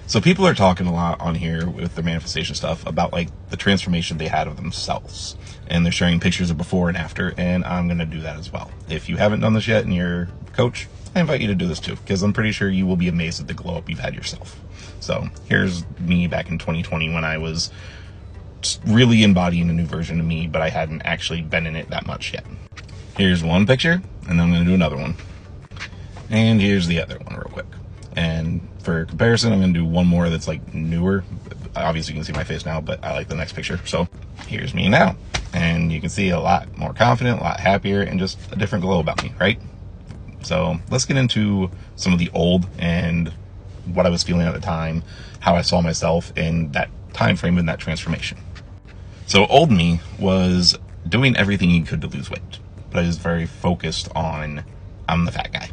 So people are talking a lot on here with their manifestation stuff about like the transformation they had of themselves, and they're sharing pictures of before and after, and I'm going to do that as well. If you haven't done this yet and you're a coach, I invite you to do this too, because I'm pretty sure you will be amazed at the glow up you've had yourself. So here's me back in 2020 when I was really embodying a new version of me, but I hadn't actually been in it that much yet. Here's one picture, and then I'm going to do another one. And here's the other one real quick. And for comparison, I'm going to do one more that's like newer. Obviously you can see my face now, but I like the next picture. So here's me now. And you can see a lot more confident, a lot happier, and just a different glow about me, right? So let's get into some of the old and what I was feeling at the time, how I saw myself in that time frame and that transformation. So old me was doing everything he could to lose weight, but I was very focused on, I'm the fat guy.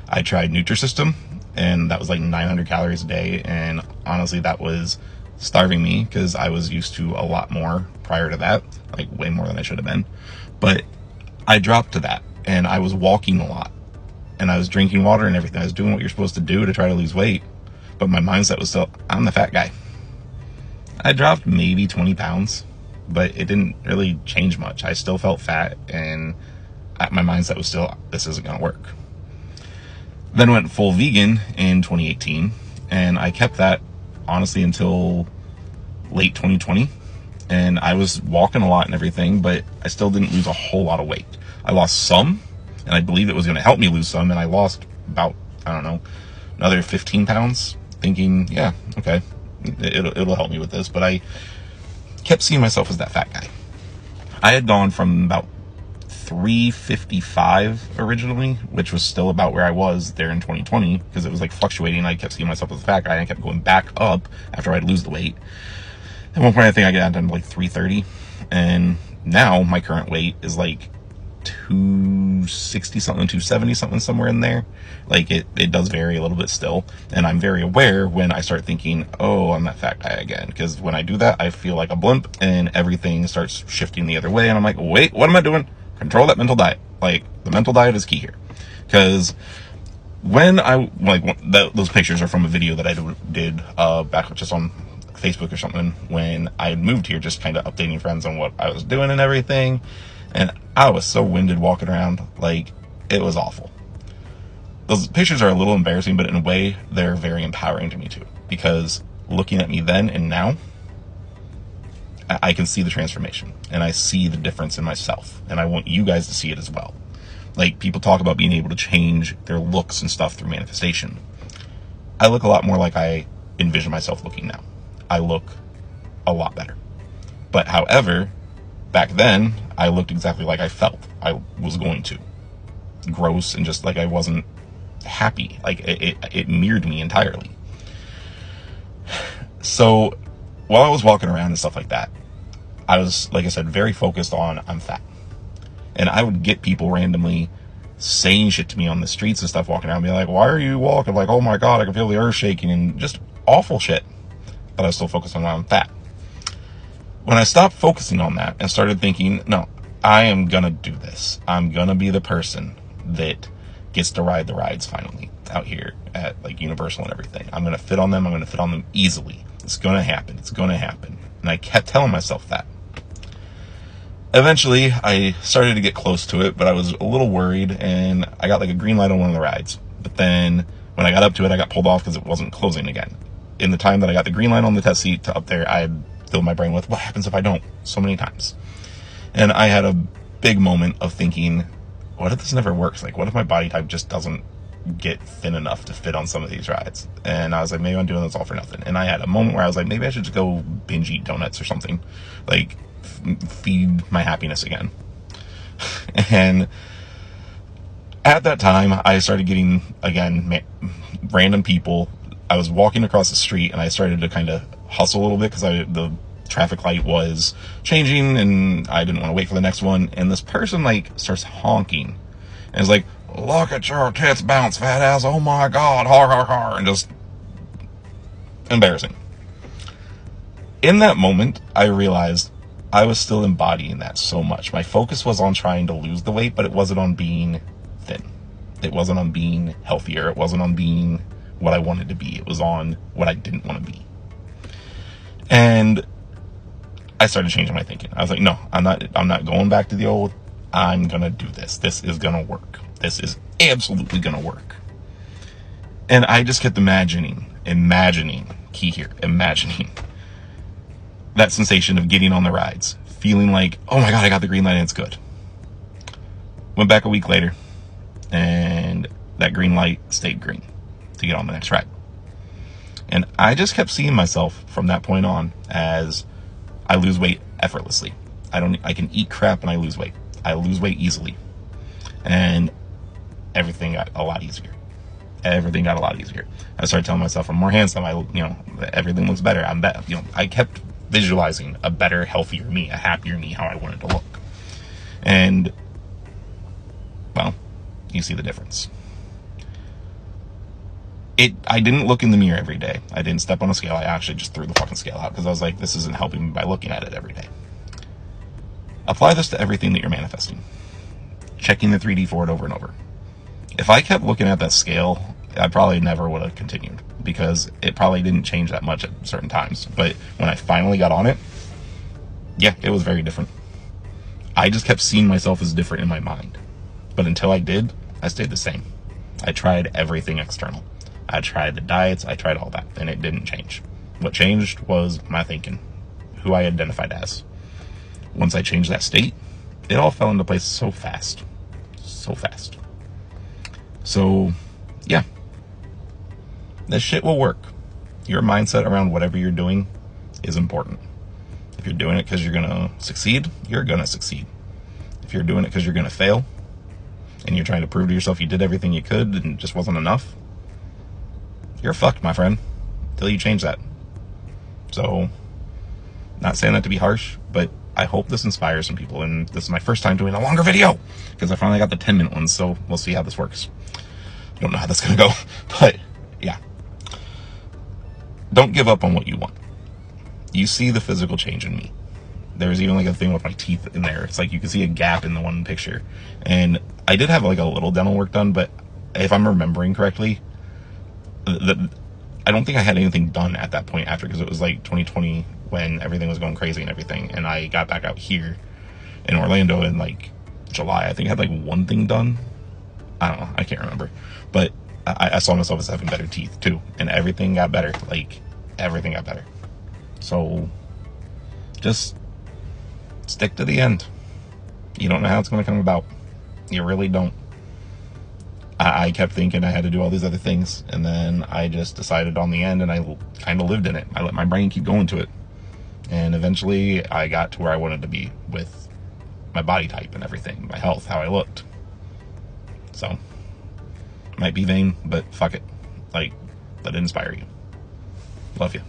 I tried Nutrisystem, and that was like 900 calories a day, and honestly that was starving me because I was used to a lot more prior to that, like way more than I should have been. But I dropped to that, and I was walking a lot, and I was drinking water and everything. I was doing what you're supposed to do to try to lose weight, but my mindset was still, I'm the fat guy. I dropped maybe 20 pounds, but it didn't really change much. I still felt fat, and my mindset was still, this isn't going to work. Then went full vegan in 2018, and I kept that honestly until late 2020. And I was walking a lot and everything, but I still didn't lose a whole lot of weight. I lost some, and I believe it was going to help me lose some, and I lost about, I don't know, another 15 pounds, thinking, yeah, okay, it'll help me with this. But I kept seeing myself as that fat guy. I had gone from about 355 originally, which was still about where I was there in 2020, because it was like fluctuating. I kept seeing myself as a fat guy, and I kept going back up after I'd lose the weight. At one point I think I got down to like 330, and now my current weight is like 260 something, 270 something, somewhere in there. Like it does vary a little bit still, and I'm very aware when I start thinking, oh, I'm that fat guy again, because when I do that I feel like a blimp and everything starts shifting the other way, and I'm like, wait, what am I doing? Control that mental diet. Like, the mental diet is key here. Because when I, like, those pictures are from a video that I did back just on Facebook or something, when I had moved here, just kind of updating friends on what I was doing and everything. And I was so winded walking around. Like, it was awful. Those pictures are a little embarrassing, but in a way, they're very empowering to me too. Because looking at me then and now, I can see the transformation, and I see the difference in myself, and I want you guys to see it as well. Like, people talk about being able to change their looks and stuff through manifestation. I look a lot more like I envision myself looking now. I look a lot better. But however, back then, I looked exactly like I felt I was going to. Gross, and just like I wasn't happy. Like, it mirrored me entirely. So while I was walking around and stuff like that, I was, like I said, very focused on, I'm fat. And I would get people randomly saying shit to me on the streets and stuff, walking around, being like, why are you walking? Like, oh my God, I can feel the earth shaking, and just awful shit. But I was still focused on I'm fat. When I stopped focusing on that and started thinking, no, I am gonna do this. I'm gonna be the person that gets to ride the rides finally out here at like Universal and everything. I'm gonna fit on them. I'm gonna fit on them easily. It's gonna happen. It's gonna happen. And I kept telling myself that. Eventually, I started to get close to it, but I was a little worried, and I got like a green light on one of the rides. But then when I got up to it, I got pulled off because it wasn't closing again. In the time that I got the green light on the test seat to up there, I had filled my brain with, what happens if I don't? So many times. And I had a big moment of thinking, what if this never works? Like, what if my body type just doesn't get thin enough to fit on some of these rides? And I was like, maybe I'm doing this all for nothing. And I had a moment where I was like, maybe I should just go binge eat donuts or something, like feed my happiness again. And at that time, I started getting, again, random people. I was walking across the street, and I started to kind of hustle a little bit because the traffic light was changing, and I didn't want to wait for the next one. And this person like starts honking, and is like, look at your tits bounce, fat ass, oh my God, har har har, and just embarrassing. In that moment, I realized I was still embodying that so much. My focus was on trying to lose the weight, but it wasn't on being thin. It wasn't on being healthier. It wasn't on being what I wanted to be. It was on what I didn't want to be. And I started changing my thinking. I was like, no, I'm not going back to the old. I'm going to do this. This is going to work. This is absolutely going to work. And I just kept imagining, key here, imagining that sensation of getting on the rides, feeling like, oh my God, I got the green light and it's good. Went back a week later and that green light stayed green to get on the next ride. And I just kept seeing myself from that point on as I lose weight effortlessly. I can eat crap and I lose weight. I lose weight easily. And everything got a lot easier. I started telling myself I'm more handsome. Everything looks better. I'm better. I kept visualizing a better, healthier me, a happier me, how I wanted to look. And, well, you see the difference. I didn't look in the mirror every day. I didn't step on a scale. I actually just threw the fucking scale out because I was like, this isn't helping me by looking at it every day. Apply this to everything that you're manifesting. Checking the 3D for it over and over. If I kept looking at that scale, I probably never would have continued because it probably didn't change that much at certain times. But when I finally got on it, yeah, it was very different. I just kept seeing myself as different in my mind. But until I did, I stayed the same. I tried everything external. I tried the diets, I tried all that, and it didn't change. What changed was my thinking, who I identified as. Once I changed that state, it all fell into place so fast. So, yeah. This shit will work. Your mindset around whatever you're doing is important. If you're doing it because you're going to succeed, you're going to succeed. If you're doing it because you're going to fail, and you're trying to prove to yourself you did everything you could and it just wasn't enough, you're fucked, my friend, until you change that. So, not saying that to be harsh, but I hope this inspires some people. And this is my first time doing a longer video because I finally got the 10-minute one. So we'll see how this works. Don't know how that's going to go, but yeah. Don't give up on what you want. You see the physical change in me. There's even like a thing with my teeth in there. It's like you can see a gap in the one picture. And I did have like a little dental work done, but if I'm remembering correctly, I don't think I had anything done at that point after, because it was like 2020 when everything was going crazy and everything. And I got back out here in Orlando in like July. I think I had like one thing done. I don't know. I can't remember. But I saw myself as having better teeth too. And everything got better. Like everything got better. So just stick to the end. You don't know how it's going to come about. You really don't. I kept thinking I had to do all these other things, and then I just decided on the end, and I kind of lived in it. I let my brain keep going to it, and eventually I got to where I wanted to be with my body type and everything, my health, how I looked. So, might be vain, but fuck it. Like, let it inspire you. Love you.